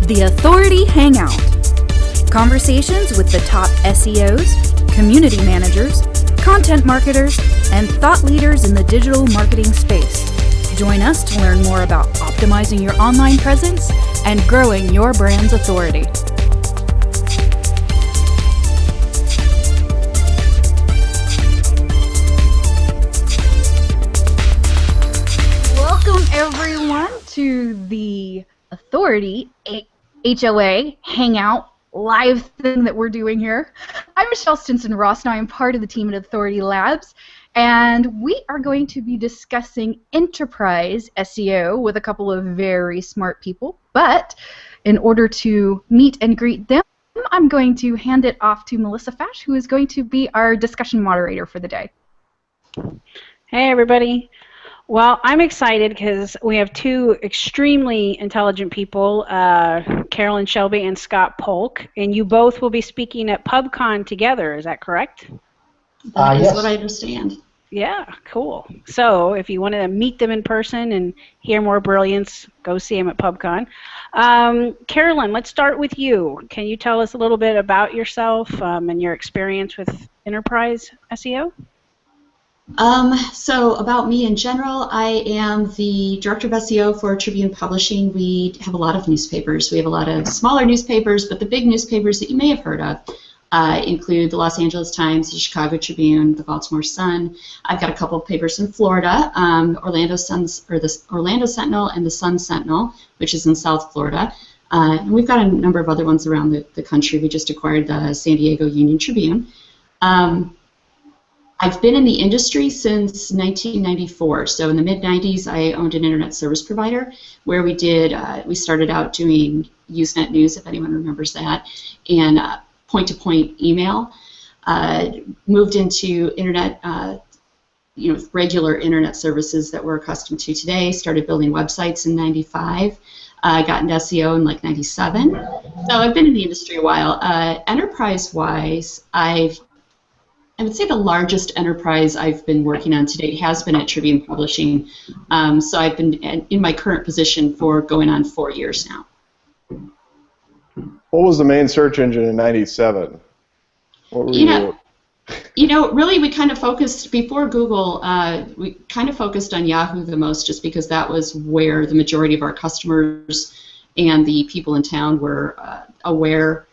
The Authority Hangout. Conversations with the top SEOs, community managers, content marketers, and thought leaders in the digital marketing space. Join us to learn more about optimizing your online presence and growing your brand's authority. Welcome everyone to the Authority HOA Hangout live thing that we're doing here. I'm Michelle Stinson Ross, and I am part of the team at AuthorityLabs, and we are going to be discussing Enterprise SEO with a couple of very smart people. But in order to meet and greet them, I'm going to hand it off to Melissa Fach, who is going to be our discussion moderator for the day. Hey everybody. Well, I'm excited because we have two extremely intelligent people, Carolyn, Shelby, and Scott Polk, and you both will be speaking at PubCon together. Is that correct? That is Yes. what I understand. Yeah, cool. So if you want to meet them in person and hear more brilliance, go see them at PubCon. Carolyn, let's start with you. Can you tell us a little bit about yourself and your experience with Enterprise SEO? So about me in general, I am the Director of SEO for Tribune Publishing. We have a lot of newspapers. We have a lot of smaller newspapers, but the big newspapers that you may have heard of include the Los Angeles Times, the Chicago Tribune, the Baltimore Sun. I've got a couple of papers in Florida, Orlando Sentinel and the Sun Sentinel, which is in South Florida. And we've got a number of other ones around the country. We just acquired the San Diego Union Tribune. I've been in the industry since 1994. So in the mid-90s, I owned an internet service provider where we started out doing Usenet News, if anyone remembers that, and point-to-point email. Moved into internet, regular internet services that we're accustomed to today. Started building websites in '95. Got into SEO in like '97. So I've been in the industry a while. Enterprise-wise, I would say the largest enterprise I've been working on to date has been at Tribune Publishing. So I've been in my current position for going on 4 years now. What was the main search engine in '97? What were Really we kind of focused, before Google, we kind of focused on Yahoo the most, just because that was where the majority of our customers and the people in town were aware.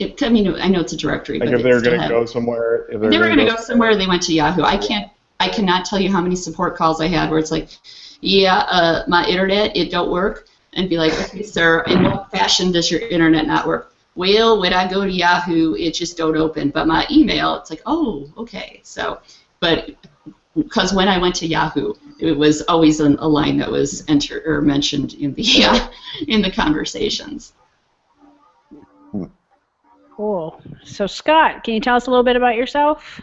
I know it's a directory, like but if they were going to go somewhere, they were going to go somewhere, they went to Yahoo. I cannot tell you how many support calls I had where it's like, my internet, it don't work, and be like, okay, sir, in what fashion does your internet not work? Well, when I go to Yahoo, it just don't open, but my email, it's like, oh, okay. So, but because when I went to Yahoo, it was always a line that was entered or mentioned in the conversations. Cool. So Scott, can you tell us a little bit about yourself?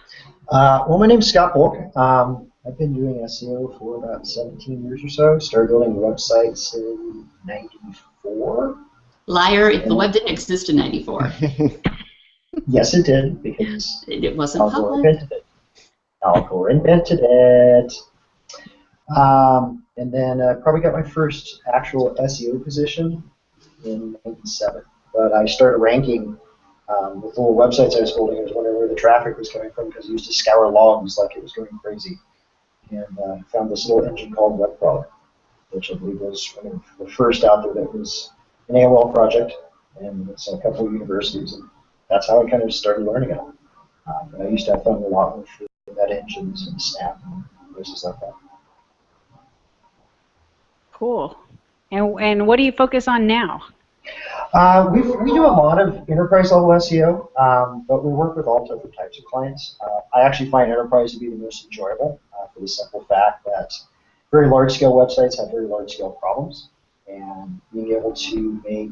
Well, my name's Scott Polk. I've been doing SEO for about 17 years or so. Started building websites in '94. Liar, the web didn't exist in '94. Yes, it did, because it wasn't Al Gore public. invented it. Al Gore invented it. And then probably got my first actual SEO position in '97. But I started ranking with the little websites I was building. I was wondering where the traffic was coming from because I used to scour logs like it was going crazy. And found this little engine called Web Crawler, which I believe was one of the first out there that was an AOL project, and it's a couple of universities, and that's how I kind of started learning it. But I used to have fun a lot with that engines and Snap and places like that. Cool. And what do you focus on now? We do a lot of enterprise-level SEO, but we work with all different types of clients. I actually find enterprise to be the most enjoyable for the simple fact that very large-scale websites have very large-scale problems, and being able to make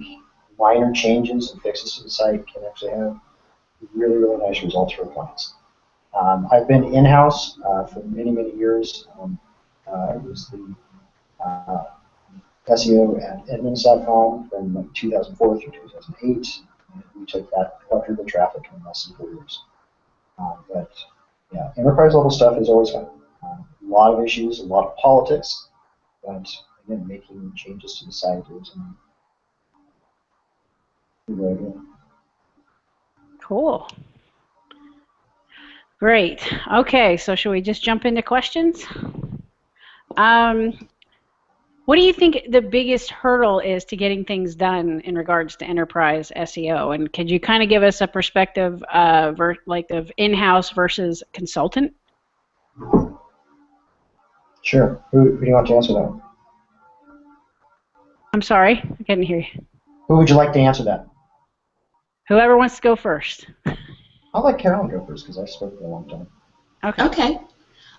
minor changes and fixes to the site can actually have really, really nice results for clients. I've been in-house for many, many years. I was the SEO at Edmunds.com from like 2004 through 2008. And we took that quadruple traffic in less than 4 years. But yeah, enterprise level stuff is always fun. A lot of issues, a lot of politics, but again, making changes to the site is Cool. Great. Okay, so should we just jump into questions? What do you think the biggest hurdle is to getting things done in regards to enterprise SEO? And could you kind of give us a perspective of in-house versus consultant? Sure. Who do you want to answer that? I'm sorry, I couldn't hear you. Who would you like to answer that? Whoever wants to go first. I'll let Carolyn go first because I spoke for a long time. Okay.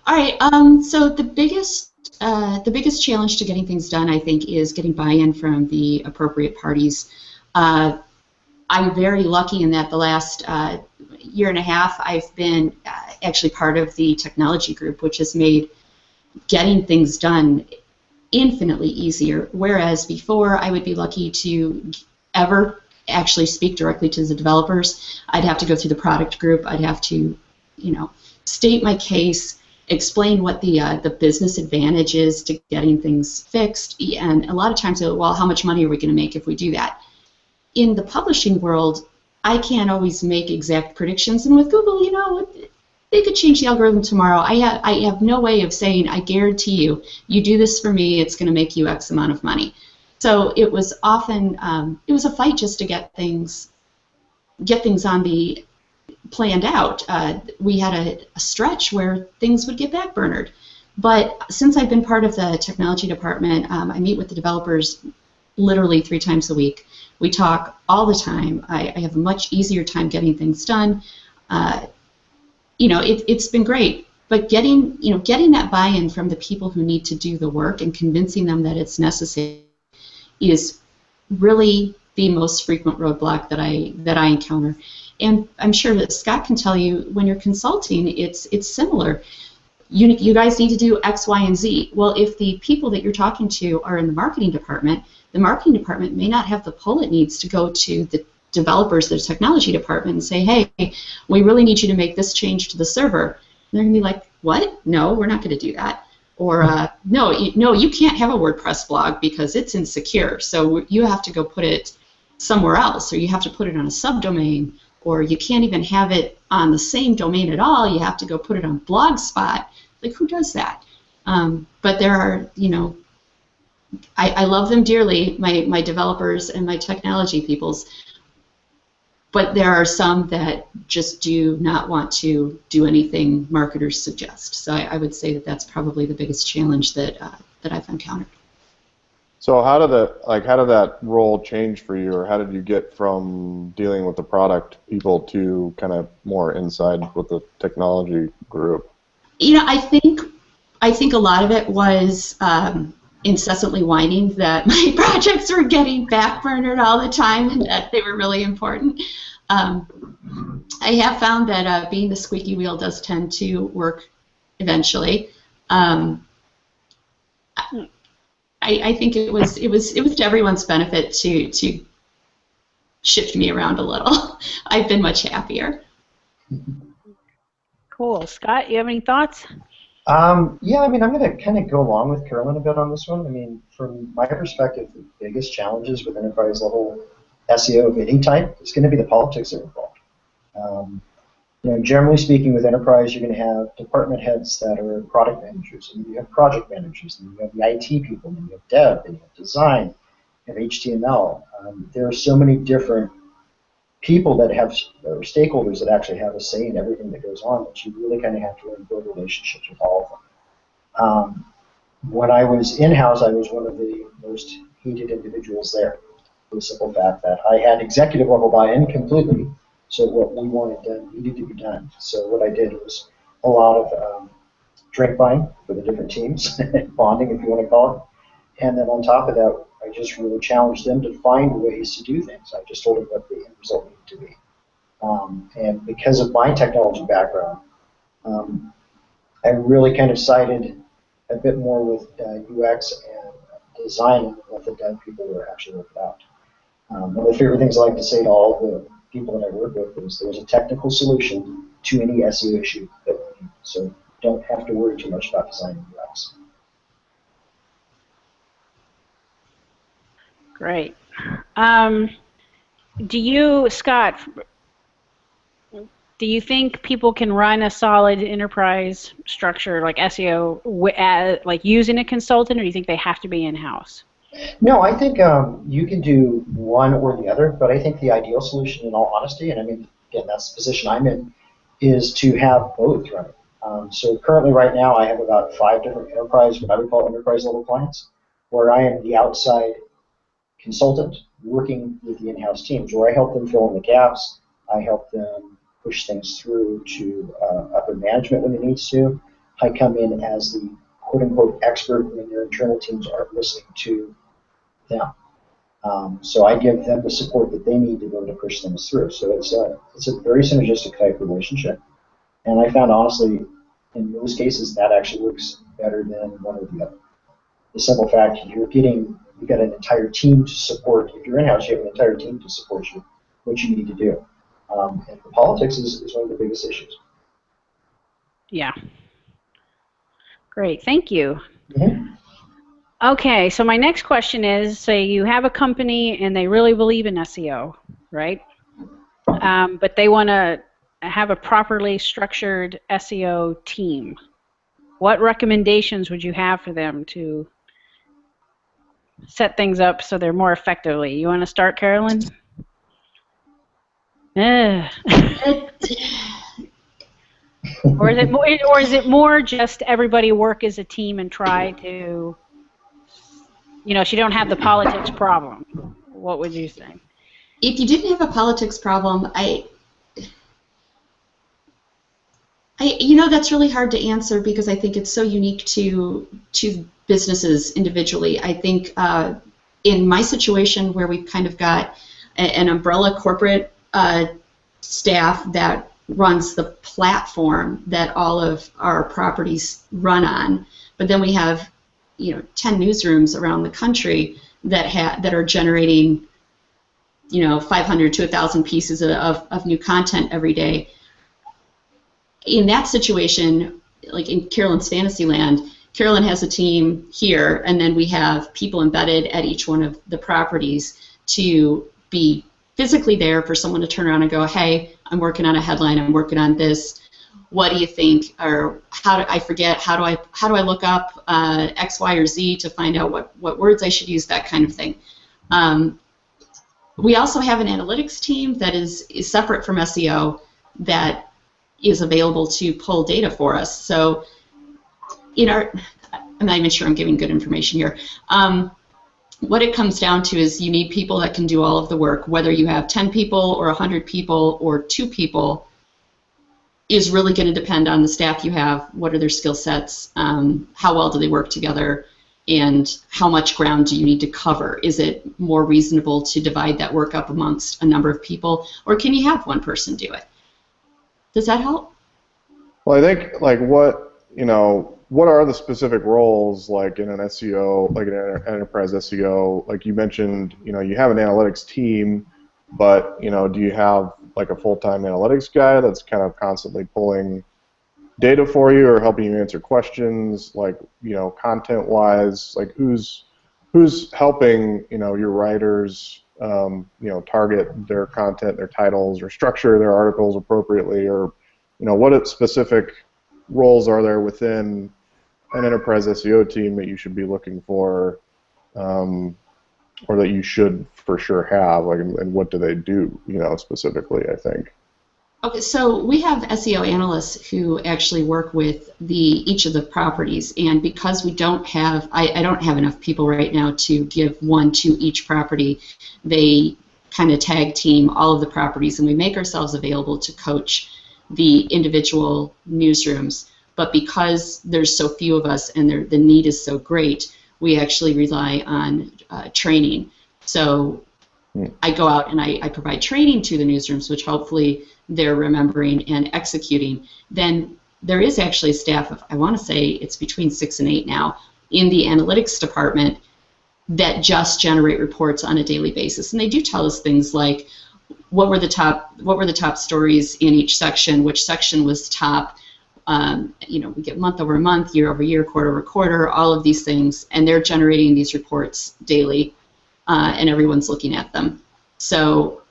All right. So the biggest challenge to getting things done, I think, is getting buy-in from the appropriate parties. I'm very lucky in that the last year and a half, I've been actually part of the technology group, which has made getting things done infinitely easier. Whereas before, I would be lucky to ever actually speak directly to the developers. I'd have to go through the product group. I'd have to, state my case, explain what the business advantage is to getting things fixed, and a lot of times, well, how much money are we going to make if we do that? In the publishing world, I can't always make exact predictions, and with Google, they could change the algorithm tomorrow. I have no way of saying, I guarantee you, you do this for me, it's going to make you X amount of money. So it was often, it was a fight just to get things on the planned out. We had a stretch where things would get backburnered. But since I've been part of the technology department, I meet with the developers literally 3 times a week. We talk all the time. I have a much easier time getting things done. It's been great. But getting that buy-in from the people who need to do the work and convincing them that it's necessary is really the most frequent roadblock that I encounter. And I'm sure that Scott can tell you, when you're consulting, it's similar. You guys need to do X, Y, and Z. Well, if the people that you're talking to are in the marketing department may not have the pull it needs to go to the developers, the technology department, and say, hey, we really need you to make this change to the server. And they're going to be like, what? No, we're not going to do that. Or, no, you can't have a WordPress blog because it's insecure, so you have to go put it somewhere else, or you have to put it on a subdomain, or you can't even have it on the same domain at all. You have to go put it on Blogspot. Like, who does that? But there are, I love them dearly, my developers and my technology peoples, but there are some that just do not want to do anything marketers suggest. So I would say that that's probably the biggest challenge that I've encountered. So how did that role change for you, or how did you get from dealing with the product people to kind of more inside with the technology group? I think a lot of it was incessantly whining that my projects were getting backburnered all the time and that they were really important. I have found that being the squeaky wheel does tend to work eventually. I think it was to everyone's benefit to shift me around a little. I've been much happier. Cool. Scott, you have any thoughts? Yeah, I'm going to kind of go along with Carolyn a bit on this one. From my perspective, the biggest challenges with enterprise level SEO of any type is going to be the politics that are involved. Generally speaking, with enterprise, you're going to have department heads that are product managers, and you have project managers, and you have the IT people, and you have dev, and you have design, you have HTML. There are so many different people that have, or stakeholders that actually have a say in everything that goes on, that you really kind of have to learn to build relationships with all of them. When I was in-house, I was one of the most hated individuals there, for the simple fact that I had executive level buy-in completely, so what we wanted done needed to be done. So what I did was a lot of drink buying for the different teams, bonding if you want to call it, and then on top of that, I just really challenged them to find ways to do things. I just told them what the end result needed to be. And because of my technology background, I really kind of sided a bit more with UX and design and let the dev people were actually work it out. One of the favorite things I like to say to all the people that I work with is there's a technical solution to any SEO issue that we need. So don't have to worry too much about design and UX. Great. do you, Scott, do you think people can run a solid enterprise structure like SEO like using a consultant, or do you think they have to be in-house? No, I think you can do one or the other, but I think the ideal solution, in all honesty, and I mean, again, that's the position I'm in, is to have both running. So currently, right now, I have about 5 different enterprise, what I would call enterprise level clients, where I am the outside consultant working with the in-house teams, where I help them fill in the gaps, I help them push things through to upper management when it needs to. I come in as the quote-unquote expert when their internal teams aren't listening to them. So I give them the support that they need to be able to push things through. So it's a very synergistic type relationship. And I found, honestly, in most cases, that actually works better than one or the other. The simple fact you've got an entire team to support. If you're in-house, you have an entire team to support you, what you need to do. And the politics is one of the biggest issues. Yeah. Great, thank you. Mm-hmm. Okay, so my next question is, say you have a company and they really believe in SEO, right? But they want to have a properly structured SEO team. What recommendations would you have for them to set things up so they're more effectively? You want to start, Carolyn? Or is it more just everybody work as a team and try to, you know, so you don't have the politics problem? What would you say? If you didn't have a politics problem, you know, that's really hard to answer because I think it's so unique to businesses individually. I think in my situation where we've kind of got an umbrella corporate staff that runs the platform that all of our properties run on, but then we have, you know, 10 newsrooms around the country that are generating, you know, 500 to 1,000 pieces of new content every day. In that situation, like in Carolyn's Fantasyland, Carolyn has a team here, and then we have people embedded at each one of the properties to be physically there for someone to turn around and go, hey, I'm working on a headline, I'm working on this. What do you think? Or how do I look up X, Y, or Z to find out what words I should use, that kind of thing. We also have an analytics team that is separate from SEO that is available to pull data for us. So I'm not even sure I'm giving good information here. What it comes down to is you need people that can do all of the work. Whether you have 10 people or 100 people or 2 people is really going to depend on the staff you have. What are their skill sets? How well do they work together? And how much ground do you need to cover? Is it more reasonable to divide that work up amongst a number of people, or can you have one person do it? Does that help? Well, I think, like, what are the specific roles, like, in an SEO, like an enterprise SEO? Like you mentioned, you have an analytics team, but, do you have, like, a full-time analytics guy that's kind of constantly pulling data for you or helping you answer questions, like, content-wise? Like, who's helping, your writers, target their content, their titles, or structure their articles appropriately, or, what specific roles are there within an enterprise SEO team that you should be looking for, or that you should for sure have, like, and what do they do, specifically, I think. Okay, so we have SEO analysts who actually work with each of the properties, and because we don't have, I don't have enough people right now to give one to each property, they kind of tag team all of the properties, and we make ourselves available to coach the individual newsrooms. But because there's so few of us and the need is so great, we actually rely on training. So I go out and I provide training to the newsrooms, which hopefully they're remembering and executing. Then there is actually a staff of, I want to say it's between 6 and 8 now, in the analytics department that just generate reports on a daily basis. And they do tell us things like what were the top stories in each section, which section was top. We get month over month, year over year, quarter over quarter, all of these things, and they're generating these reports daily, and everyone's looking at them. So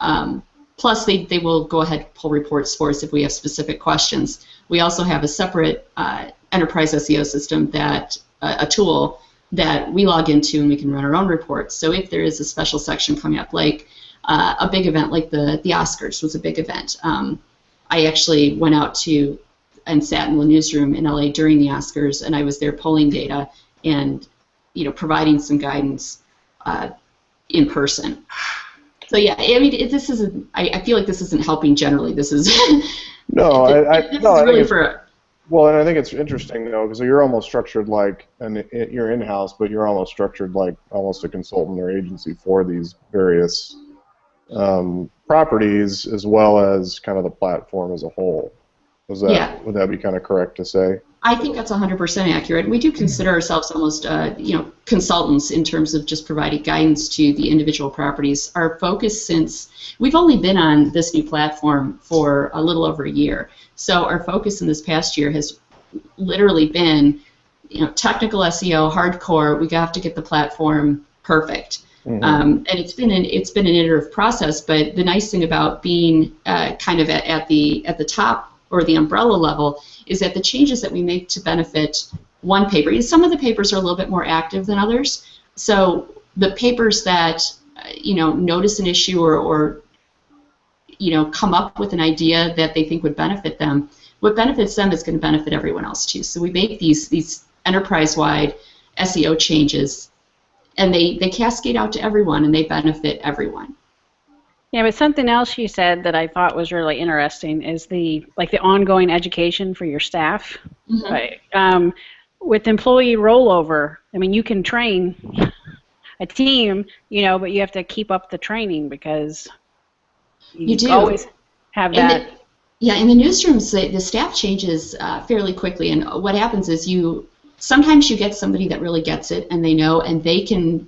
plus they will go ahead and pull reports for us if we have specific questions. We also have a separate Enterprise SEO system that a tool that we log into and we can run our own reports. So if there is a special section coming up, like a big event like the Oscars was a big event. I actually went out to and sat in the newsroom in LA during the Oscars, and I was there pulling data and providing some guidance in person. So yeah, I mean, this isn't. I feel like this isn't helping generally. This is no, this is really for. Well, and I think it's interesting though, because you're almost structured like, and you're in-house, but you're almost structured like almost a consultant or agency for these various properties, as well as kind of the platform as a whole. Would that be kind of correct to say? I think that's 100% accurate. We do consider ourselves almost, consultants in terms of just providing guidance to the individual properties. Our focus, since we've only been on this new platform for a little over a year, so our focus in this past year has literally been, technical SEO, hardcore. We have to get the platform perfect. Mm-hmm. And it's been an iterative process. But the nice thing about being kind of at the top or the umbrella level is that the changes that we make to benefit one paper, some of the papers are a little bit more active than others. So the papers that notice an issue or come up with an idea that they think would benefit them, what benefits them is going to benefit everyone else too. So we make these enterprise-wide SEO changes, and they cascade out to everyone, and they benefit everyone. Yeah, but something else you said that I thought was really interesting is the ongoing education for your staff. Mm-hmm. Right? With employee rollover, I mean, you can train a team, but you have to keep up the training because you do always have that. In the newsrooms, the staff changes fairly quickly, and what happens is sometimes you get somebody that really gets it, and they know, and they can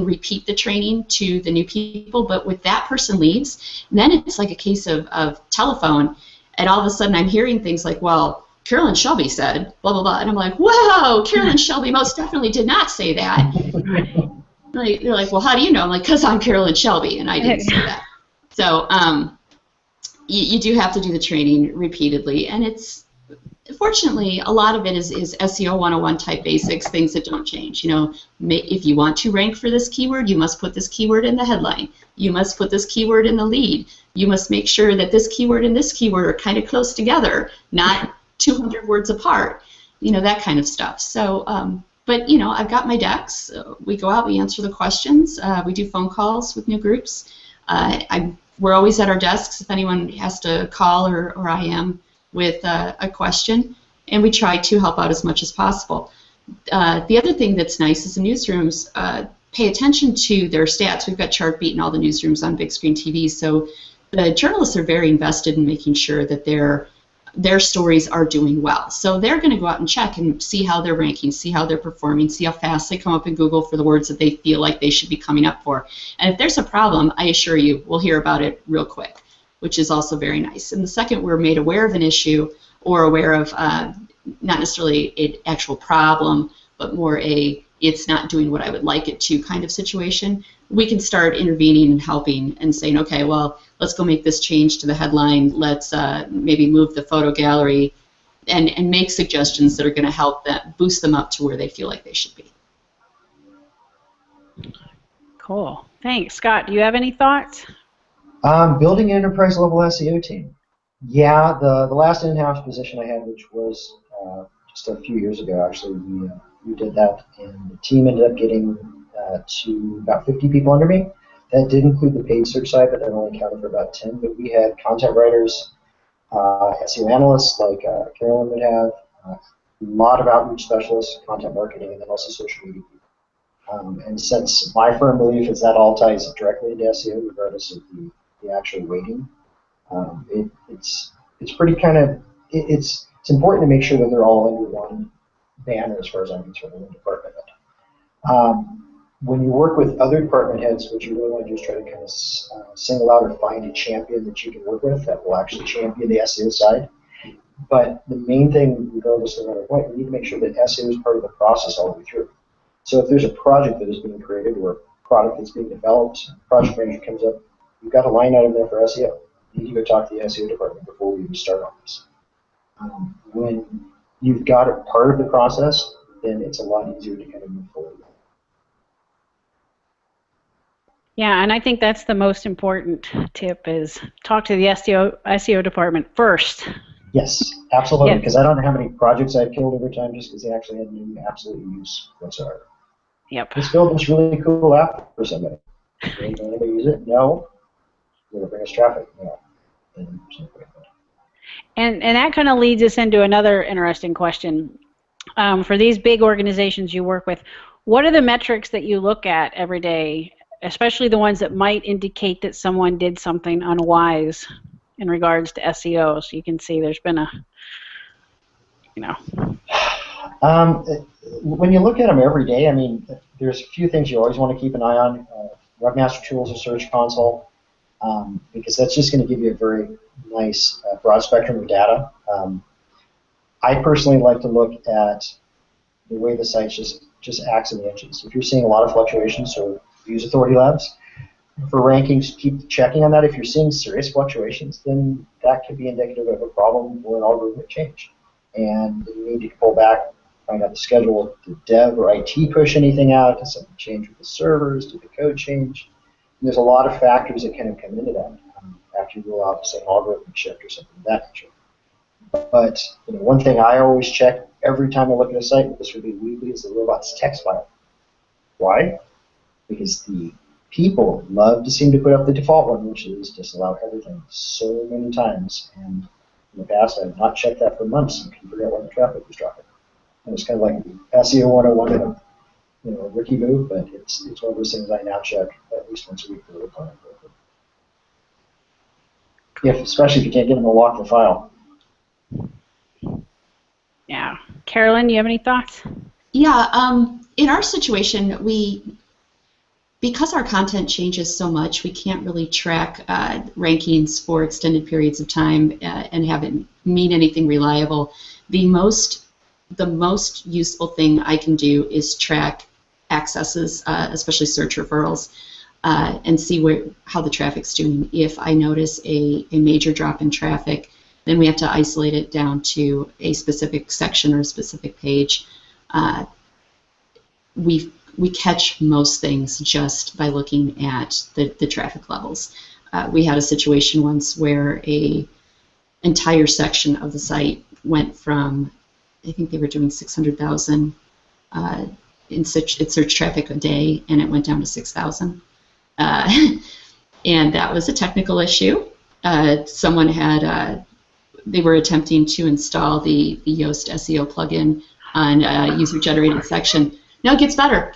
repeat the training to the new people, but with that person leaves, then it's like a case of telephone, and all of a sudden I'm hearing things like, well, Carolyn Shelby said, blah, blah, blah, and I'm like, whoa, Carolyn Shelby most definitely did not say that. They're like, well, how do you know? I'm like, because I'm Carolyn Shelby, and I didn't say that. So you do have to do the training repeatedly, and fortunately, a lot of it is SEO 101 type basics, things that don't change. If you want to rank for this keyword, you must put this keyword in the headline. You must put this keyword in the lead. You must make sure that this keyword and this keyword are kind of close together, not 200 words apart. That kind of stuff. So, but I've got my decks. We go out, we answer the questions. We do phone calls with new groups. We're always at our desks if anyone has to call or I am with a question, and we try to help out as much as possible. The other thing that's nice is the newsrooms pay attention to their stats. We've got Chartbeat and all the newsrooms on big screen TV, so the journalists are very invested in making sure that their stories are doing well. So they're going to go out and check and see how they're ranking, see how they're performing, see how fast they come up in Google for the words that they feel like they should be coming up for. And if there's a problem, I assure you, we'll hear about it real quick, which is also very nice. And the second we're made aware of an issue or aware of not necessarily an actual problem, but more it's not doing what I would like it to kind of situation, we can start intervening and helping and saying, okay, well, let's go make this change to the headline. Let's maybe move the photo gallery and make suggestions that are going to help them, boost them up to where they feel like they should be. Cool. Thanks. Scott, do you have any thoughts? Building an enterprise level SEO team. Yeah, the last in-house position I had, which was just a few years ago, actually, we did that, and the team ended up getting to about 50 people under me. That did include the paid search side, but that only accounted for about 10. But we had content writers, SEO analysts like Carolyn would have, a lot of outreach specialists, content marketing, and then also social media people. And since my firm belief is that all ties directly into SEO, regardless of the actual weighting, it's pretty kind of it's important to make sure that they're all under one banner as far as I'm concerned, in the department. When you work with other department heads, what you really want to do is try to kind of single out or find a champion that you can work with that will actually champion the SEO side. But the main thing, regardless of matter what, you need to make sure that SEO is part of the process all the way through. So if there's a project that is being created or a product that's being developed, a project manager comes up you've got a line item there for SEO. You need to go talk to the SEO department before we even start on this. When you've got it part of the process, then it's a lot easier to kind of move forward. Yeah, and I think that's the most important tip is talk to the SEO department first. Yes, absolutely, Yes. because I don't know how many projects I've killed over time just because they actually had no absolute use whatsoever. Yep. Let's build this really cool app for somebody. Can anybody use it? No. Will it bring us traffic? No. And that kind of leads us into another interesting question. For these big organizations you work with, what are the metrics that you look at every day, especially the ones that might indicate that someone did something unwise in regards to SEO? So you can see there's been a, when you look at them every day, I mean, there's a few things you always want to keep an eye on. Webmaster Tools or Search Console, because that's just going to give you a very nice broad spectrum of data. I personally like to look at the way the site just acts in the engines. If you're seeing a lot of fluctuations, so use AuthorityLabs. For rankings, keep checking on that. If you're seeing serious fluctuations, then that could be indicative of a problem or an algorithmic change. And you need to pull back, find out the schedule. Did dev or IT push anything out? Did something change with the servers? Did the code change? And there's a lot of factors that kind of come into that after you roll out, say, an algorithmic shift or something of that nature. But one thing I always check every time I look at a site, this would be weekly, is the robots text file. Why? Because the people love to seem to put up the default one, which is just allow everything so many times. And in the past, I've not checked that for months and couldn't figure out why the traffic was dropping. And it's kind of like SEO 101 in a wiki move, but it's one of those things I now check at least once a week for the client. Especially if you can't get them to lock the file. Yeah. Carolyn, you have any thoughts? Yeah, in our situation, because our content changes so much, we can't really track rankings for extended periods of time and have it mean anything reliable. The most useful thing I can do is track accesses, especially search referrals, and see how the traffic's doing. If I notice a major drop in traffic, then we have to isolate it down to a specific section or a specific page. We catch most things just by looking at the traffic levels. We had a situation once where a entire section of the site went from, I think they were doing 600,000 in search traffic a day, and it went down to 6,000. And that was a technical issue. Someone had, they were attempting to install the Yoast SEO plugin on a user-generated section. No, it gets better,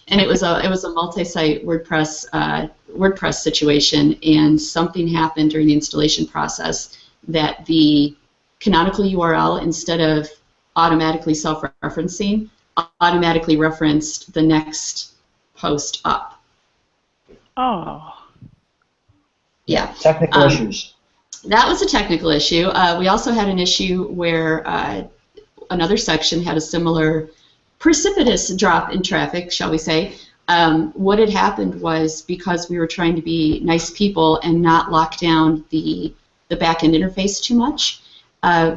And it was a multi-site WordPress situation, and something happened during the installation process that the canonical URL, instead of automatically self-referencing, automatically referenced the next post up. Oh. Yeah. Technical issues. That was a technical issue. We also had an issue where another section had a similar precipitous drop in traffic, shall we say. What had happened was, because we were trying to be nice people and not lock down the back-end interface too much,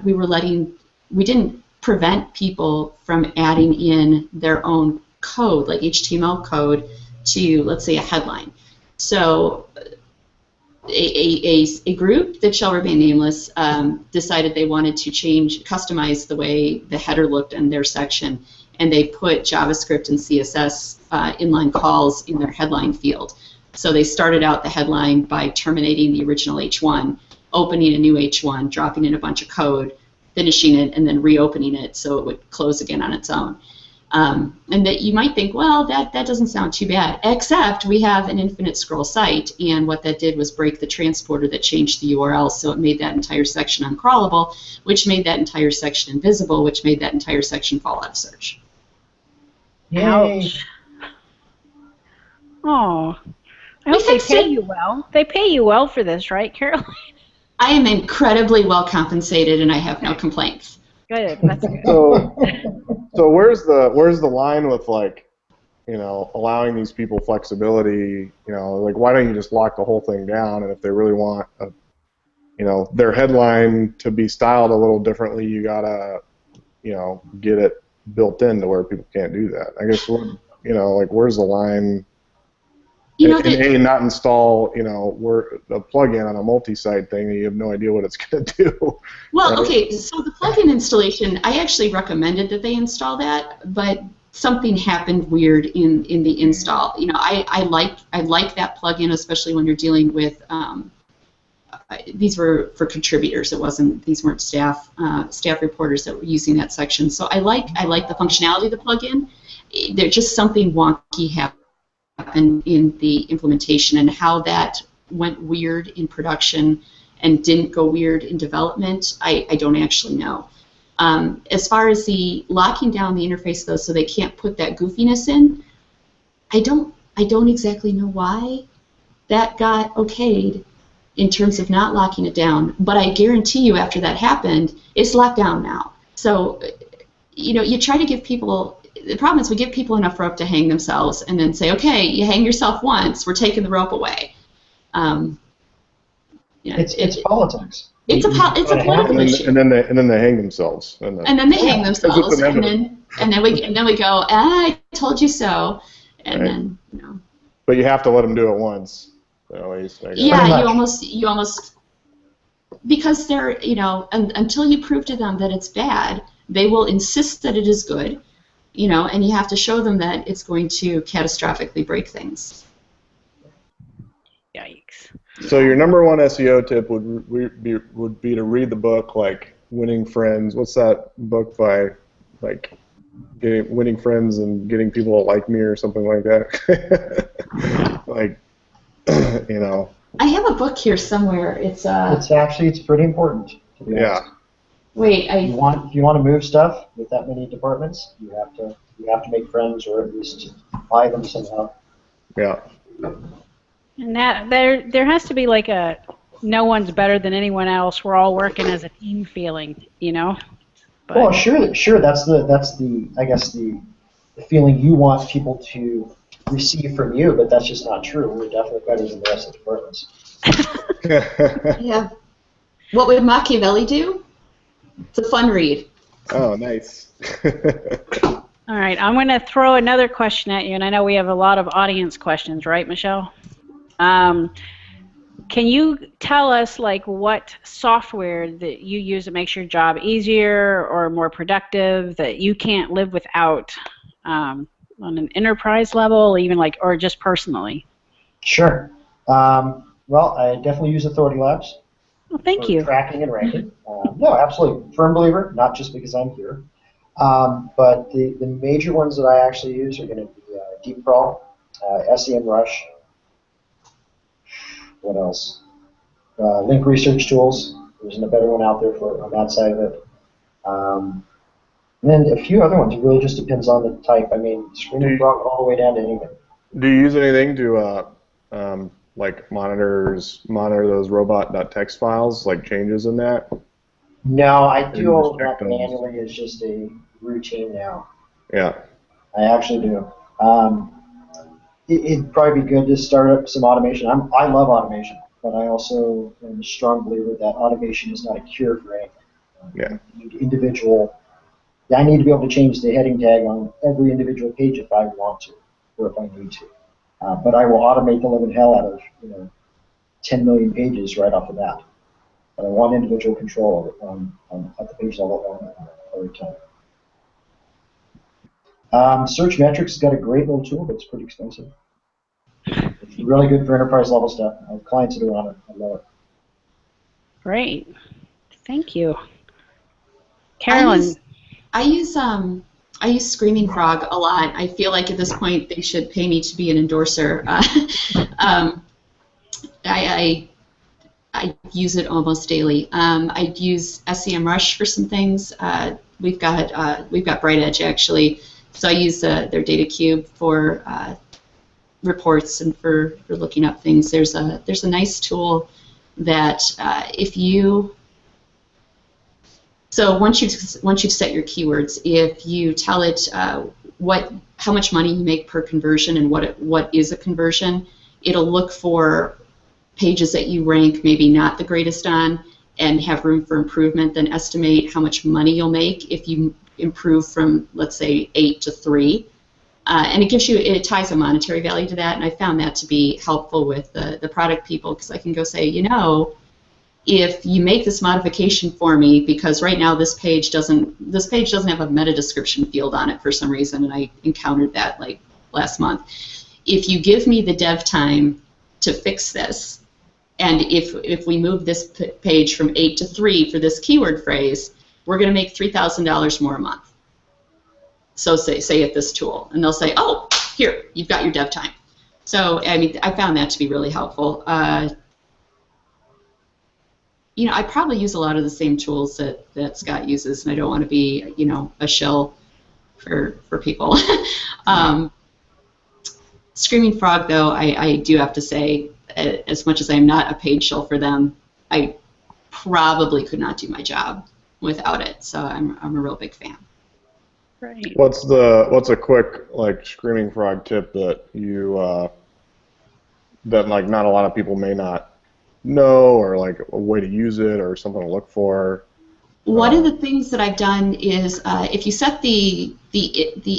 we didn't prevent people from adding in their own code, like HTML code, to, let's say, a headline. So a group that shall remain nameless decided they wanted to customize the way the header looked in their section, and they put JavaScript and CSS inline calls in their headline field. So they started out the headline by terminating the original H1, opening a new H1, dropping in a bunch of code, finishing it, and then reopening it so it would close again on its own. And that you might think, well, that doesn't sound too bad, except we have an infinite scroll site, and what that did was break the transporter that changed the URL, so it made that entire section uncrawlable, which made that entire section invisible, which made that entire section fall out of search. Ouch. Oh. I hope they pay you well. They pay you well for this, right, Carolyn? I am incredibly well compensated, and I have no complaints. Good. That's good. So where's the line with, like, allowing these people flexibility, like why don't you just lock the whole thing down? And if they really want their headline to be styled a little differently, you gotta, get it built in to where people can't do that. I guess, like where's the line? And not install, a plugin on a multi-site thing and you have no idea what it's going to do. Well, right? okay, so the plugin installation, I actually recommended that they install that, but something happened weird in the install. I like that plugin, especially when you're dealing with these were for contributors. These weren't staff reporters that were using that section. So I like the functionality of the plugin. There's just something wonky happened in the implementation, and how that went weird in production and didn't go weird in development, I don't actually know. As far as the locking down the interface, though, so they can't put that goofiness in, I don't exactly know why that got okayed in terms of not locking it down, but I guarantee you after that happened, it's locked down now. So, you try to give people, the problem is we give people enough rope to hang themselves and then say, okay, you hang yourself once, we're taking the rope away. It's politics. It's a political issue. And then they hang themselves. And then they hang themselves, and then we go, I told you so, and right. then But you have to let them do it once, at least. Yeah, you almost because they're until you prove to them that it's bad, they will insist that it is good, and you have to show them that it's going to catastrophically break things. Yikes. So your number one SEO tip would be to read the book, like Winning Friends. What's that book by, like, winning friends and getting people to like me or something like that? Like, I have a book here somewhere. It's pretty important, to be honest. Wait, if you want to move stuff with that many departments, you have to make friends, or at least buy them somehow. Yeah. And that there has to be like a no one's better than anyone else. We're all working as a team feeling, But, well, sure. That's the I guess the feeling you want people to receive from you, but that's just not true. We're definitely better than the rest of the departments. Yeah. What would Machiavelli do? It's a fun read. Oh, nice. all right, I'm going to throw another question at you, and I know we have a lot of audience questions, right, Michelle? Can you tell us like what software that you use that makes your job easier or more productive that you can't live without on an enterprise level, even or just personally? Sure. Well, I definitely use AuthorityLabs. Well, thank you. Tracking and ranking. No, absolutely. Firm believer, not just because I'm here. But the major ones that I actually use are going to be DeepCrawl, SEMrush. What else? Link research tools. There isn't a better one out there on that side of it. And then a few other ones. It really just depends on the type. I mean, Screaming Frog all the way down to anything. Do you use anything to monitor those robot.txt files, like changes in that? No, I do all of that manually as just a routine now. Yeah. I actually do. It'd probably be good to start up some automation. I love automation, but I also am a strong believer that automation is not a cure for anything. Yeah. You need I need to be able to change the heading tag on every individual page if I want to, or if I need to. But I will automate the living hell out of 10 million pages right off the bat. But I want individual control of it at the page level every time. Search Metrics has got a great little tool, but it's pretty expensive. It's really good for enterprise level stuff. I have clients that are on it. I love it. Great. Thank you. Carolyn. I use Screaming Frog a lot. I feel like at this point they should pay me to be an endorser. I use it almost daily. I use SEMrush for some things. We've got BrightEdge actually, so I use their data cube for reports and for looking up things. There's a nice tool that so once you've set your keywords, if you tell it how much money you make per conversion and what is a conversion. It'll look for pages that you rank maybe not the greatest on and have room for improvement, then estimate how much money you'll make if you improve from, let's say, 8 to 3. And it ties a monetary value to that, and I found that to be helpful with the product people, because I can go say, if you make this modification for me, because right now this page doesn't have a meta description field on it for some reason, and I encountered that like last month. If you give me the dev time to fix this, and if we move this page from 8 to 3 for this keyword phrase, we're going to make $3,000 more a month. So say at this tool, and they'll say, oh, here, you've got your dev time. So I mean, I found that to be really helpful. I probably use a lot of the same tools that Scott uses, and I don't want to be, a shill for people. Screaming Frog, though, I do have to say, as much as I'm not a paid shill for them, I probably could not do my job without it. So I'm a real big fan. Right. What's a quick Screaming Frog tip that you that not a lot of people may not know, or a way to use it, or something to look for? One of the things that I've done is if you set the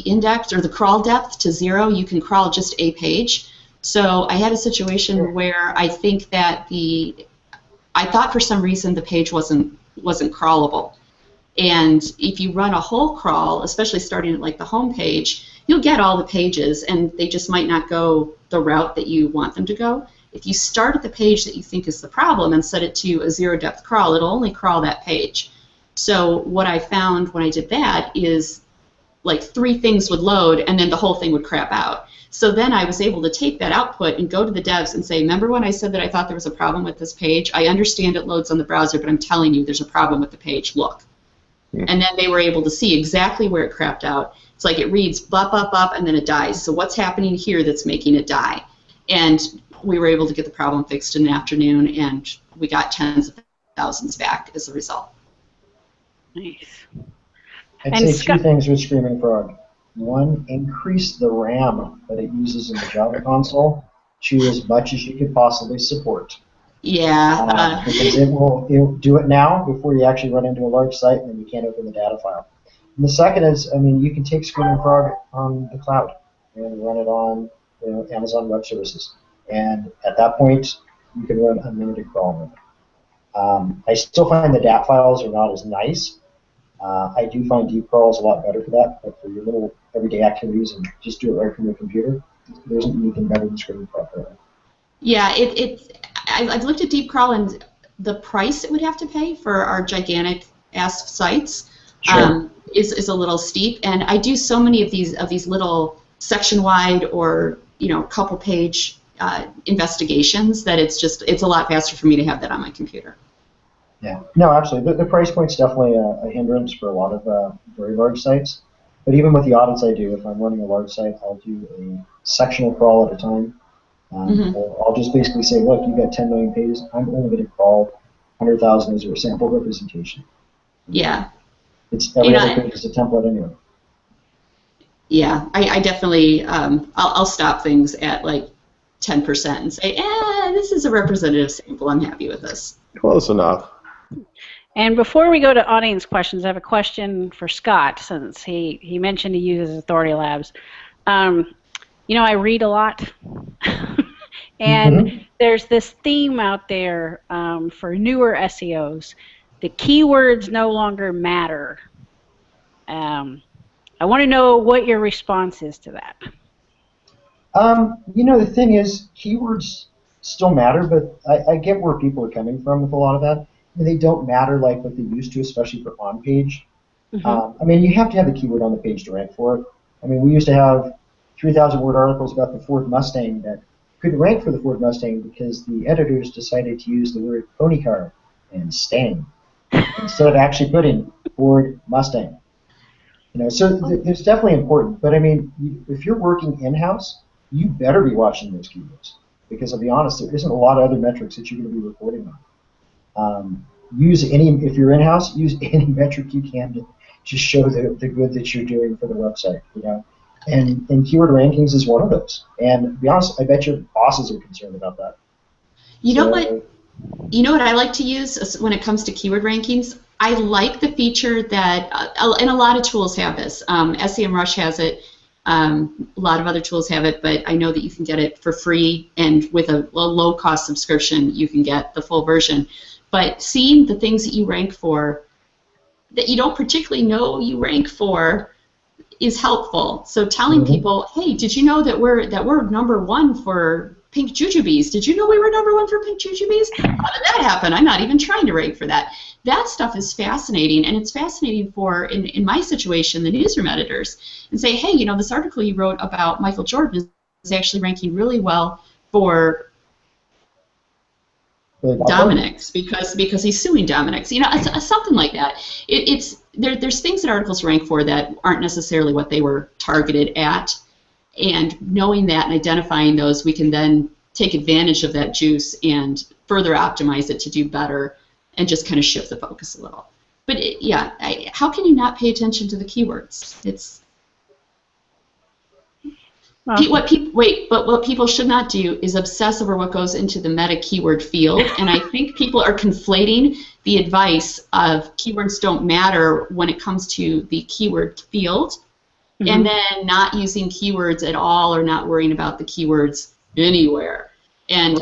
index or the crawl depth to 0, you can crawl just a page. So I had a situation where I think that I thought for some reason the page wasn't crawlable. And if you run a whole crawl, especially starting at the home page, you'll get all the pages, and they just might not go the route that you want them to go. If you start at the page that you think is the problem and set it to a 0 depth crawl, it'll only crawl that page. So what I found when I did that is 3 things would load, and then the whole thing would crap out. So then I was able to take that output and go to the devs and say, remember when I said that I thought there was a problem with this page? I understand it loads on the browser, but I'm telling you there's a problem with the page. Look. And then they were able to see exactly where it crapped out. It's like it reads bop, bop, bop, and then it dies. So what's happening here that's making it die? And we were able to get the problem fixed in an afternoon, and we got tens of thousands back as a result. Nice. I'd say 2 things with Screaming Frog. 1, increase the RAM that it uses in the Java console to as much as you could possibly support. Yeah. Because it will do it now before you actually run into a large site, and then you can't open the data file. And the second is, you can take Screaming Frog on the cloud and run it on Amazon Web Services. And at that point, you can run unlimited crawling with it. I still find the DAT files are not as nice. I do find deep crawls a lot better for that, but for your little everyday activities and just do it right from your computer, there isn't anything better than Screaming Frog for that. Yeah, I've looked at deep crawl, and the price it would have to pay for our gigantic ASP sites is a little steep. And I do so many of these little section-wide or couple-page investigations that it's a lot faster for me to have that on my computer. Yeah, no, absolutely. The price point's definitely a hindrance for a lot of very large sites. But even with the audits I do, if I'm running a large site, I'll do a sectional crawl at a time. Or I'll just basically say, look, you've got 10 million pages. I'm only going to crawl 100,000 as a sample representation. Yeah. It's every other page is a template anyway. Yeah, I definitely I'll stop things at 10% and say, this is a representative sample. I'm happy with this. Close enough. And before we go to audience questions, I have a question for Scott, since he mentioned he uses AuthorityLabs. I read a lot, and there's this theme out there for newer SEOs. The keywords no longer matter. I want to know what your response is to that. The thing is, keywords still matter, but I get where people are coming from with a lot of that. They don't matter like what they used to, especially for on-page. You have to have the keyword on the page to rank for it. We used to have 3,000-word articles about the Ford Mustang that couldn't rank for the Ford Mustang because the editors decided to use the word pony car and Stang instead of actually putting Ford Mustang. So there's definitely important. But if you're working in-house, you better be watching those keywords, because I'll be honest, there isn't a lot of other metrics that you're going to be reporting on. If you're in-house, use any metric you can to just show the good that you're doing for the website. And keyword rankings is one of those. And to be honest, I bet your bosses are concerned about that. You know what? You know what I like to use when it comes to keyword rankings? I like the feature that, and a lot of tools have this. SEMrush has it. A lot of other tools have it, but I know that you can get it for free, and with a low-cost subscription, you can get the full version. But seeing the things that you rank for that you don't particularly know you rank for is helpful. So telling people, hey, did you know that we're #1 for pink jujubes? Did you know we were #1 for pink jujubes? How did that happen? I'm not even trying to rank for that. That stuff is fascinating, and it's fascinating for, in my situation, the newsroom editors, and say, hey, you know, this article you wrote about Michael Jordan is actually ranking really well for Dominic's because he's suing Dominic's. You know, something like that. There's things that articles rank for that aren't necessarily what they were targeted at, and knowing that and identifying those, we can then take advantage of that juice and further optimize it to do better and just kind of shift the focus a little. But how can you not pay attention to the keywords? It's what people should not do is obsess over what goes into the meta keyword field, and I think people are conflating the advice of keywords don't matter when it comes to the keyword field, and then not using keywords at all or not worrying about the keywords anywhere. And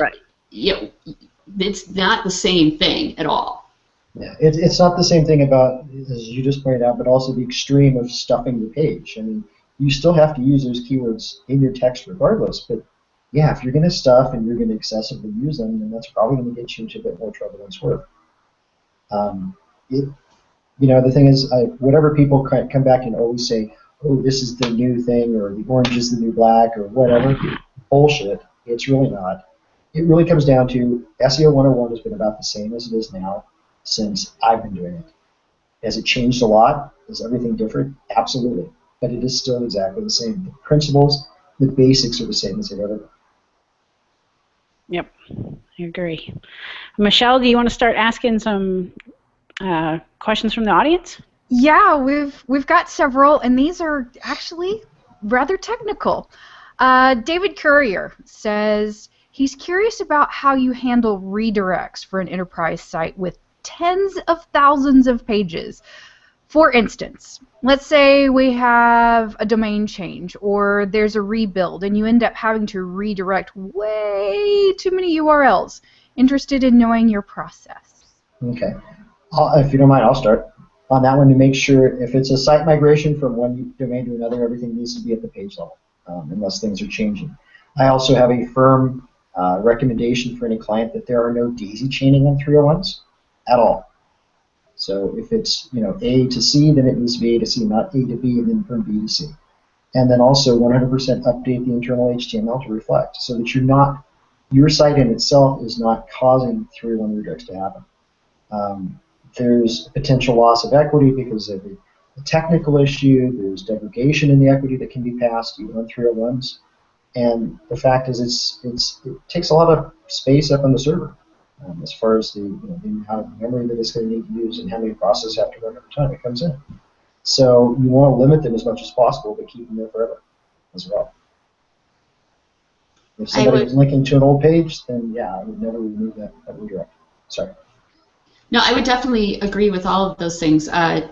it's not the same thing at all. Yeah, it's not the same thing about, as you just pointed out, but also the extreme of stuffing the page. I mean, you still have to use those keywords in your text regardless, but yeah, if you're going to stuff and you're going to excessively use them, then that's probably going to get you into a bit more trouble than it's worth. You know, the thing is, whatever people come back and always say, oh, this is the new thing, or the orange is the new black, or whatever, bullshit. It's really not. It really comes down to SEO 101 has been about the same as it is now since I've been doing it. Has it changed a lot? Is everything different? Absolutely. But it is still exactly the same. The principles, the basics are the same as they've ever been. Yep, I agree. Michelle, do you want to start asking some questions from the audience? Yeah, we've got several, and these are actually rather technical. David Courier says he's curious about how you handle redirects for an enterprise site with tens of thousands of pages. For instance, let's say we have a domain change or there's a rebuild and you end up having to redirect way too many URLs. Interested in knowing your process. Okay. If you don't mind, I'll start on that one to make sure if it's a site migration from one domain to another, everything needs to be at the page level unless things are changing. I also have a firm recommendation for any client that there are no daisy chaining on 301s at all. So if it's A to C, then it needs to be A to C, not A to B and then from B to C. And then also 100% update the internal HTML to reflect so that your site in itself is not causing 301 redirects to happen. There's potential loss of equity because of a technical issue. There's degradation in the equity that can be passed even on 301s. And the fact is it takes a lot of space up on the server. As far as the amount of memory that it's going to need to use and how many processes have to run every time it comes in. So you want to limit them as much as possible, but keep them there forever as well. If somebody is linking to an old page, then yeah, I would never remove that redirect. Sorry. No, I would definitely agree with all of those things. I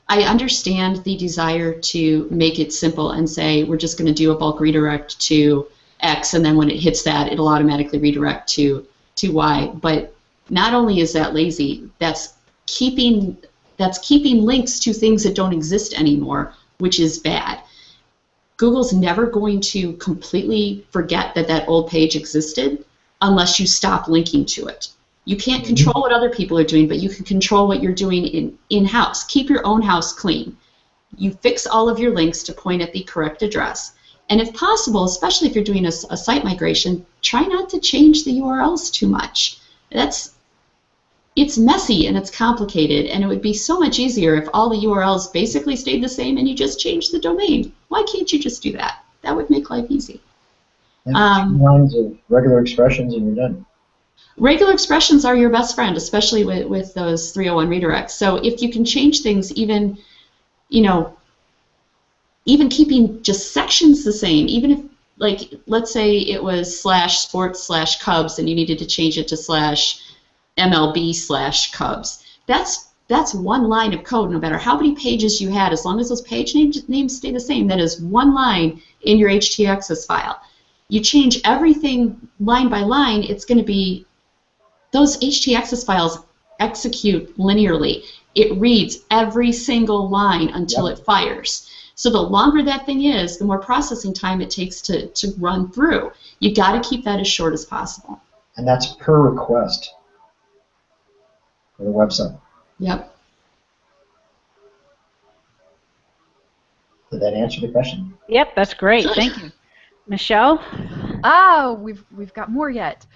understand the desire to make it simple and say we're just going to do a bulk redirect to X, and then when it hits that, it'll automatically redirect to Y. But not only is that lazy, that's keeping links to things that don't exist anymore, which is bad. Google's never going to completely forget that old page existed unless you stop linking to it. You can't control what other people are doing, but you can control what you're doing in-house. Keep your own house clean. You fix all of your links to point at the correct address. And if possible, especially if you're doing a site migration, try not to change the URLs too much. It's messy and it's complicated, and it would be so much easier if all the URLs basically stayed the same and you just changed the domain. Why can't you just do that? That would make life easy. Lines of regular expressions and you're done. Regular expressions are your best friend, especially with those 301 redirects. So if you can change things even, even keeping just sections the same, even if, like, let's say it was /sports/Cubs and you needed to change it to /MLB/Cubs. That's one line of code, no matter how many pages you had, as long as those page names stay the same. That is one line in your htaccess file. You change everything line by line, it's going to be, those htaccess files execute linearly. It reads every single line until it fires. So the longer that thing is, the more processing time it takes to run through. You got to keep that as short as possible. And that's per request for the website. Yep. Did that answer the question? Yep, that's great. Thank you. Michelle? Oh, we've got more yet.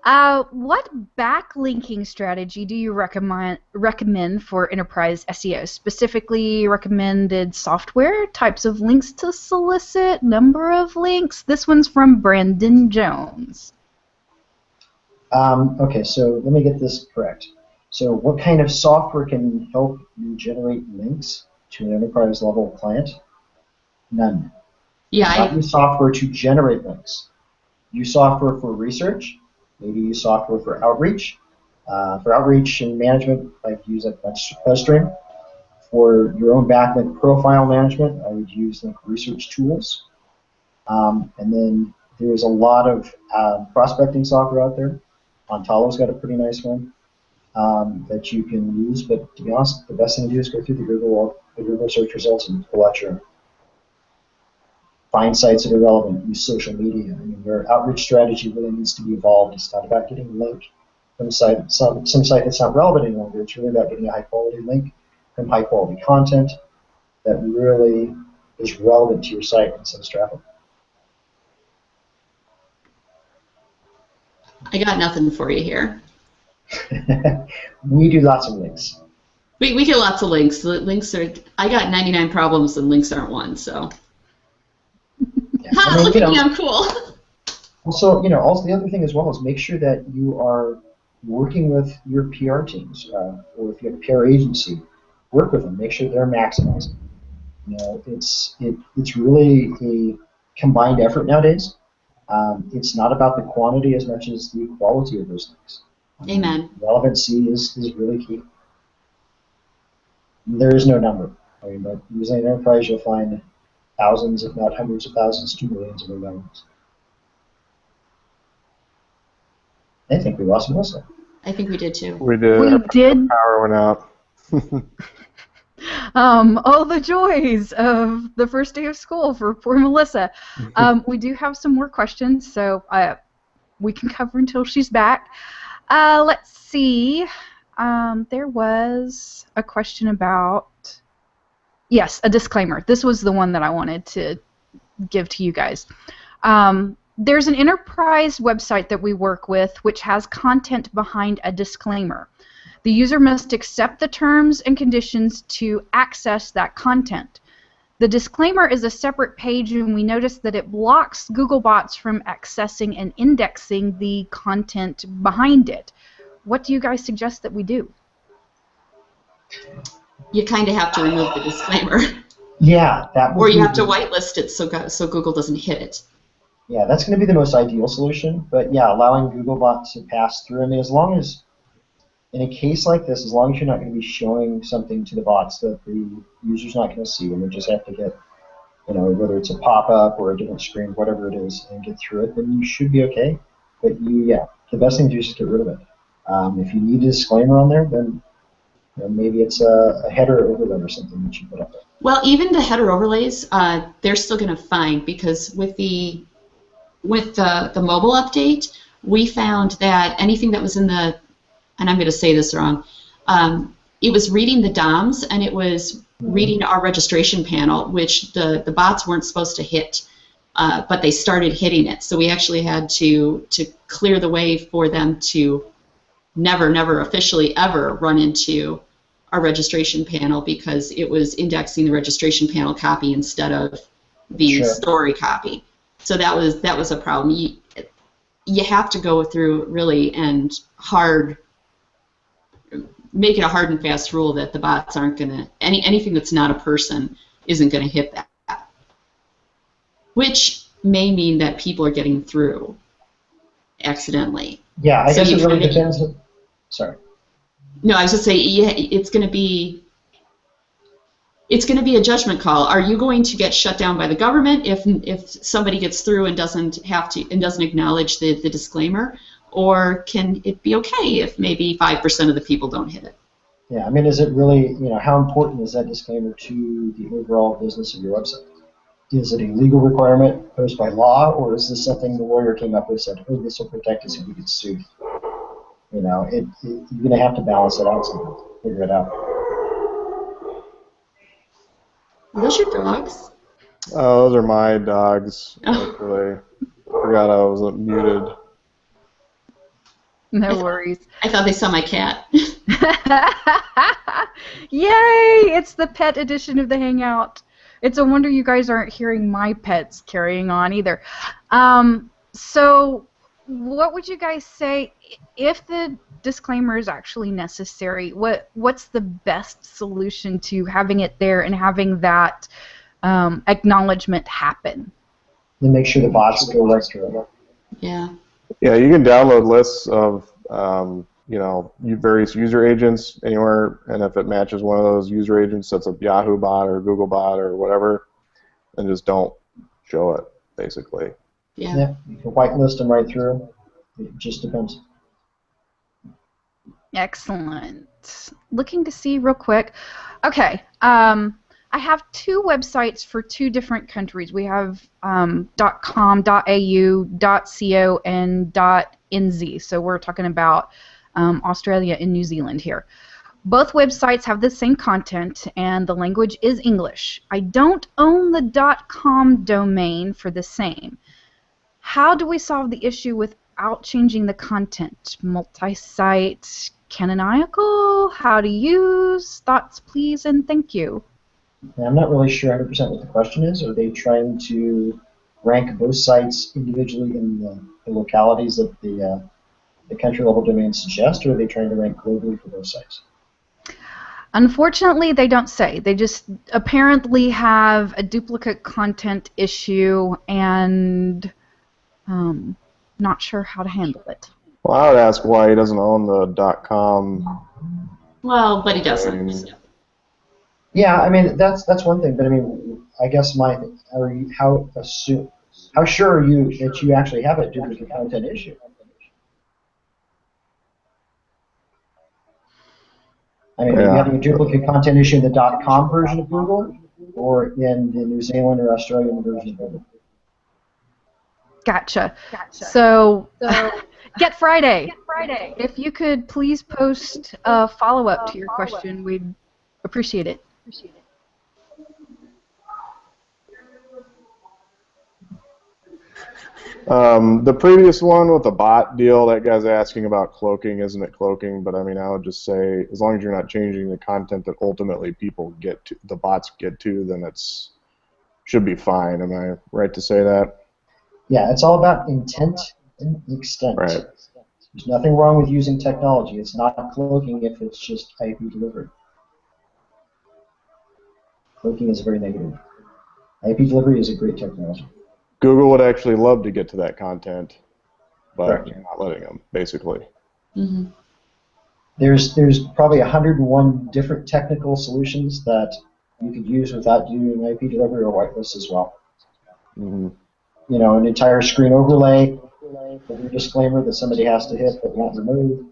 What backlinking strategy do you recommend for enterprise SEO? Specifically, recommended software, types of links to solicit, number of links. This one's from Brandon Jones. Okay, so let me get this correct. So what kind of software can help you generate links to an enterprise level client? None. Yeah. Not use software to generate links. Use software for research. Maybe use software for outreach. For outreach and management, I'd use a BuzzStream. For your own backlink profile management, I would use link research tools. And then there's a lot of prospecting software out there. Ontolo's got a pretty nice one that you can use. But to be honest, the best thing to do is go through the Google search results and pull out your find sites that are relevant, use social media. I mean, your outreach strategy really needs to be evolved. It's not about getting a link from some site that's not relevant any longer. It's really about getting a high-quality link from high-quality content that really is relevant to your site and sends traffic. I got nothing for you here. We do lots of links. We get lots of links. The links are, I got 99 problems and links aren't one, so. Yeah. Ha, I mean, look at me, I'm cool. Also, also the other thing as well is make sure that you are working with your PR teams, or if you have a PR agency, work with them. Make sure they're maximizing. It's really a combined effort nowadays. It's not about the quantity as much as the quality of those things. Amen. Relevancy is really key. There is no number. I mean, but using an enterprise, you'll find thousands, if not hundreds of thousands, to millions of emails. I think we lost Melissa. I think we did too. We did. We did. Power went out. Oh, the joys of the first day of school for poor Melissa. We do have some more questions, so we can cover until she's back. Let's see. There was a question about, yes, a disclaimer. This was the one that I wanted to give to you guys. There's an enterprise website that we work with which has content behind a disclaimer. The user must accept the terms and conditions to access that content. The disclaimer is a separate page, and we noticed that it blocks Googlebots from accessing and indexing the content behind it. What do you guys suggest that we do? You kind of have to remove the disclaimer. Yeah, that would Or you be have to whitelist it so Google doesn't hit it. Yeah, that's going to be the most ideal solution. But yeah, allowing Googlebot to pass through. I mean, as long as, in a case like this, as long as you're not going to be showing something to the bots that the user's not going to see, and we just have to get, whether it's a pop-up or a different screen, whatever it is, and get through it, then you should be okay. But the best thing to do is just get rid of it. If you need a disclaimer on there, then maybe it's a header overlay or something that you put up there. Well, even the header overlays, they're still going to find, because with the mobile update, we found that anything that was in the, and I'm going to say this wrong, it was reading the DOMs and it was reading our registration panel, which the bots weren't supposed to hit, but they started hitting it. So we actually had to clear the way for them to never officially ever run into our registration panel, because it was indexing the registration panel copy instead of the story copy. So that was a problem. You have to go through really and make it a hard and fast rule that the bots aren't going to, anything that's not a person isn't going to hit that. which may mean that people are getting through accidentally. Yeah, I So guess you it really kinda- depends. Sorry. No, I was just saying, yeah, it's going to be a judgment call. Are you going to get shut down by the government if somebody gets through and doesn't acknowledge the disclaimer, or can it be okay if maybe 5% of the people don't hit it? Yeah, I mean, is it really, how important is that disclaimer to the overall business of your website? Is it a legal requirement posed by law, or is this something the lawyer came up with and said, oh, this will protect us if we get sued? You're going to have to balance it out somehow, figure it out. Are those your dogs? Oh, those are my dogs. Oh. Actually, forgot I was muted. No worries. I thought they saw my cat. Yay! It's the pet edition of the Hangout. It's a wonder you guys aren't hearing my pets carrying on either. So what would you guys say if the disclaimer is actually necessary? What's the best solution to having it there and having that acknowledgement happen? Then make sure the bots go right through it. Yeah. Yeah, you can download lists of various user agents anywhere, and if it matches one of those user agents that's a Yahoo bot or Google bot or whatever, then just don't show it, basically. Yeah. You can whitelist them right through. It just depends. Excellent. Looking to see real quick. Okay. I have two websites for two different countries. We have .com, .au, .co, and .nz. So we're talking about Australia and New Zealand here. Both websites have the same content, and the language is English. I don't own the .com domain for the same. How do we solve the issue without changing the content? Multi-site, canonical, how to use? Thoughts, please, and thank you. Now, I'm not really sure 100% what the question is. Are they trying to rank both sites individually in the localities that the country-level domains suggest, or are they trying to rank globally for both sites? Unfortunately, they don't say. They just apparently have a duplicate content issue and not sure how to handle it. Well, I would ask why he doesn't own the .com. Well, but he doesn't. Yeah, I mean that's one thing, but I mean, I guess how sure are you that you actually have a duplicate content issue? I mean, are you having a duplicate content issue in the .com version of Google, or in the New Zealand or Australian version of Google? Gotcha. So Get Friday. If you could please post a follow-up to your question, we'd appreciate it. The previous one with the bot deal, that guy's asking about cloaking. Isn't it cloaking? But I mean, I would just say, as long as you're not changing the content that ultimately people get to, the bots get to, then it's should be fine. Am I right to say that? Yeah, it's all about intent and extent. Right. There's nothing wrong with using technology. It's not cloaking if it's just IP delivery. Cloaking is very negative. IP delivery is a great technology. Google would actually love to get to that content, but Correct. you're not letting them, basically. Mm-hmm. There's probably 101 different technical solutions that you could use without doing IP delivery or whitelist as well. Mm-hmm. You know, an entire screen overlay with your disclaimer that somebody has to hit but won't remove.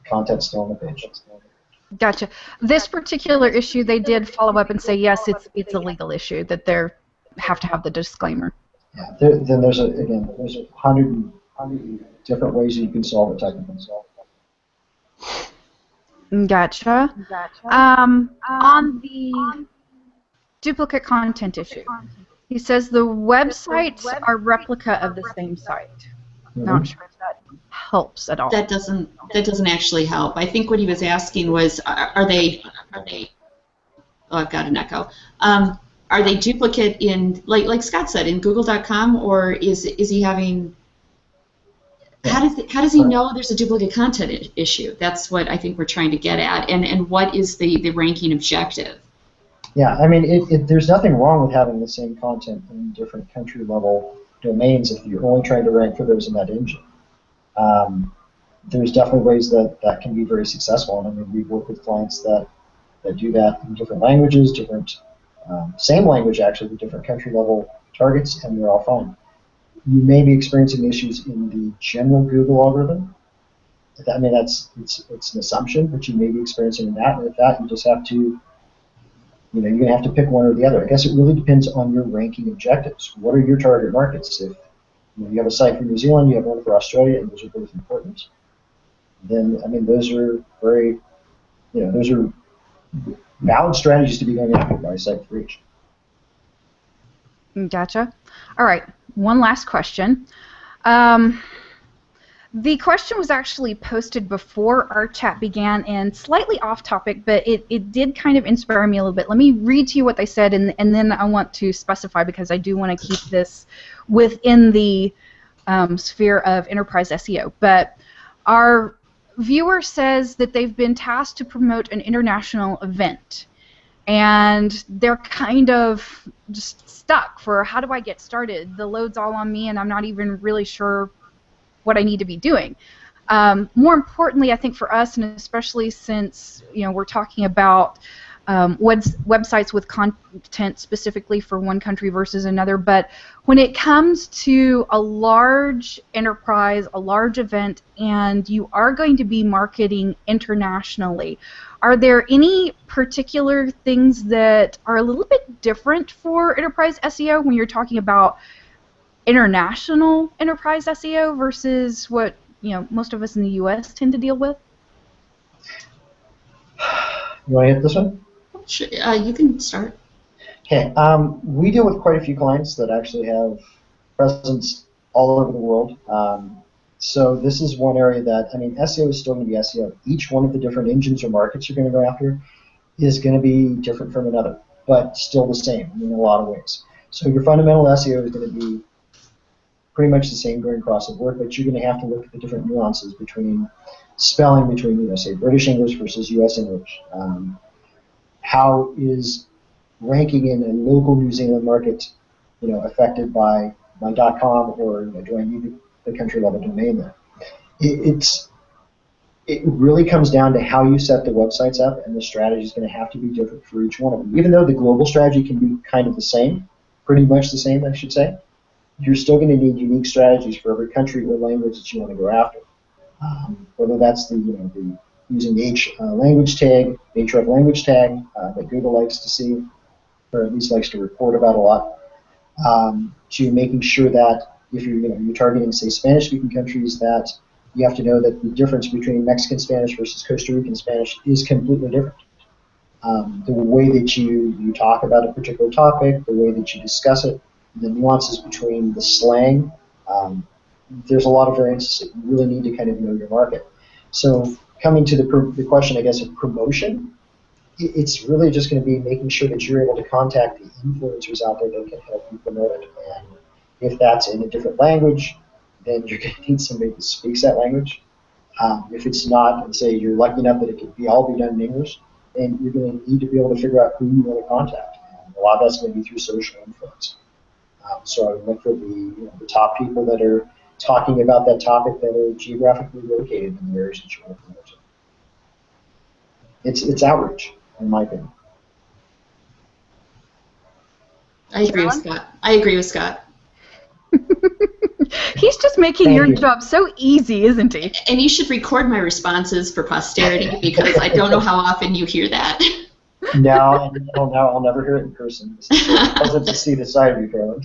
Content's still on the page. Gotcha. This particular issue, they did follow up and say yes, it's a legal issue that they have to have the disclaimer. Yeah. Then there's 100 different ways you can solve it technically. Gotcha. On the duplicate content issue, he says the websites are replica of the same site. Not sure if that helps at all. That doesn't actually help. I think what he was asking was, are they? Oh, I've got an echo. Are they duplicate in, like Scott said, in Google.com, or is he having? How does he know there's a duplicate content issue? That's what I think we're trying to get at. And what is the ranking objective? Yeah, I mean, there's nothing wrong with having the same content in different country level domains if you're only trying to rank for those in that engine. There's definitely ways that can be very successful, and I mean, we've worked with clients that do that in different languages, same language actually, with different country level targets, and they're all fine. You may be experiencing issues in the general Google algorithm. I mean, it's an assumption, but you may be experiencing in that, and with that, you just have to, you're going to have to pick one or the other. I guess it really depends on your ranking objectives. What are your target markets? If you have a site for New Zealand, you have one for Australia, and those are both important, then, I mean, those are those are valid strategies to be going after by site for each. Gotcha. All right, one last question. The question was actually posted before our chat began and slightly off topic, but it did kind of inspire me a little bit. Let me read to you what they said, and then I want to specify because I do want to keep this within the sphere of enterprise SEO. But our viewer says that they've been tasked to promote an international event, and they're kind of just stuck for how do I get started? The load's all on me, and I'm not even really sure what I need to be doing. More importantly, I think for us, and especially since we're talking about websites with content specifically for one country versus another, but when it comes to a large enterprise, a large event, and you are going to be marketing internationally, are there any particular things that are a little bit different for enterprise SEO when you're talking about international enterprise SEO versus what most of us in the U.S. tend to deal with? You want to hit this one? Sure, you can start. Okay. We deal with quite a few clients that actually have presence all over the world. So this is one area that, I mean, SEO is still going to be SEO. Each one of the different engines or markets you're going to go after is going to be different from another, but still the same in a lot of ways. So your fundamental SEO is going to be pretty much the same going across the board, but you're going to have to look at the different nuances between spelling between, say, British English versus U.S. English. How is ranking in a local New Zealand market, affected by my .com, or do I need the country level domain there? It really comes down to how you set the websites up, and the strategy is going to have to be different for each one of them. Even though the global strategy can be kind of the same, pretty much the same, I should say, you're still going to need unique strategies for every country or language that you want to go after. Whether that's the using the language tag, href language tag that Google likes to see, or at least likes to report about a lot, to making sure that if you're targeting, say, Spanish-speaking countries, that you have to know that the difference between Mexican Spanish versus Costa Rican Spanish is completely different. The way that you talk about a particular topic, the way that you discuss it, the nuances between the slang, there's a lot of variances that you really need to kind of know your market. So coming to the question, I guess, of promotion, it's really just going to be making sure that you're able to contact the influencers out there that can help you promote it. And if that's in a different language, then you're going to need somebody that speaks that language. If it's not, and say you're lucky enough that it can all be done in English, then you're going to need to be able to figure out who you want to contact. And a lot of that's going to be through social influence. So I would look for the top people that are talking about that topic that are geographically located in the areas that you want to promote. It's outreach, in my opinion. I agree with Scott. He's just making your job so easy, isn't he? And you should record my responses for posterity, because I don't know how often you hear that. No, I'll never hear it in person. It's pleasant to see the side of you, Carolyn.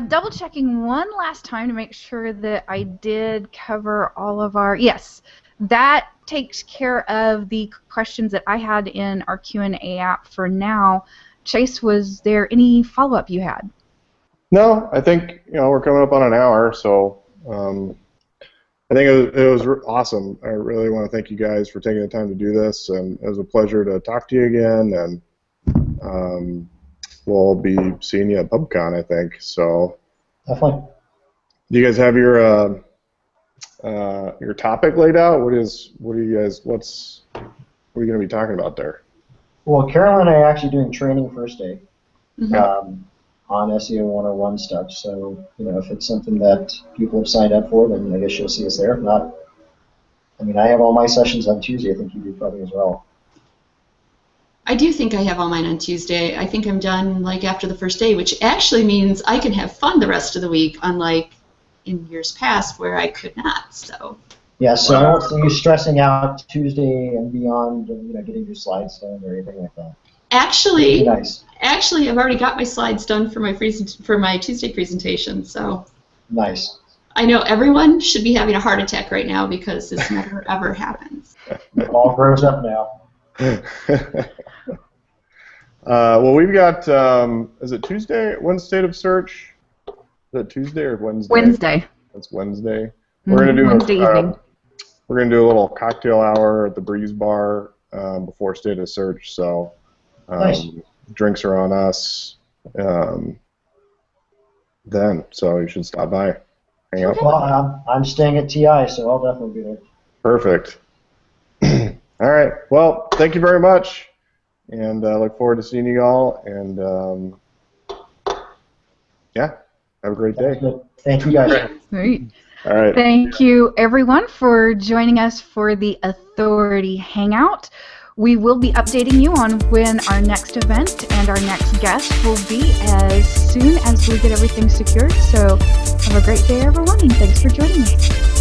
Double checking one last time to make sure that I did cover all of our... Yes, that takes care of the questions that I had in our Q&A app for now. Chase, was there any follow-up you had? No, I think we're coming up on an hour, so I think it was awesome. I really want to thank you guys for taking the time to do this, and it was a pleasure to talk to you again. And we'll be seeing you at PubCon, I think. So, Definitely. Do you guys have your topic laid out? What's What are you going to be talking about there? Well, Carolyn and I are actually doing training first day Mhm. on SEO 101 stuff. So, if it's something that people have signed up for, then I guess you'll see us there. If not, I mean, I have all my sessions on Tuesday. I think you do probably as well. I do think I have all mine on Tuesday. I think I'm done like after the first day, which actually means I can have fun the rest of the week, unlike in years past where I could not. So. Yeah, so I don't see you stressing out Tuesday and beyond, getting your slides done or anything like that. Actually, nice. I've already got my slides done for my Tuesday presentation. So. Nice. I know everyone should be having a heart attack right now because this never ever happens. It all grows up now. Well, we've got, is it Tuesday? When's State of Search? Is it Tuesday or Wednesday? Wednesday. It's Wednesday. We're gonna do Wednesday evening. We're gonna do a little cocktail hour at the Breeze Bar before State of Search. So Nice. drinks are on us then. So you should stop by, hang out. Well, I'm staying at TI, so I'll definitely be there. Perfect. All right. Well, thank you very much. And look forward to seeing you all. And yeah, have a great day. Thank you, guys. Great. All right. Thank you, everyone, for joining us for the Authority Hangout. We will be updating you on when our next event and our next guest will be as soon as we get everything secured. So have a great day, everyone, and thanks for joining us.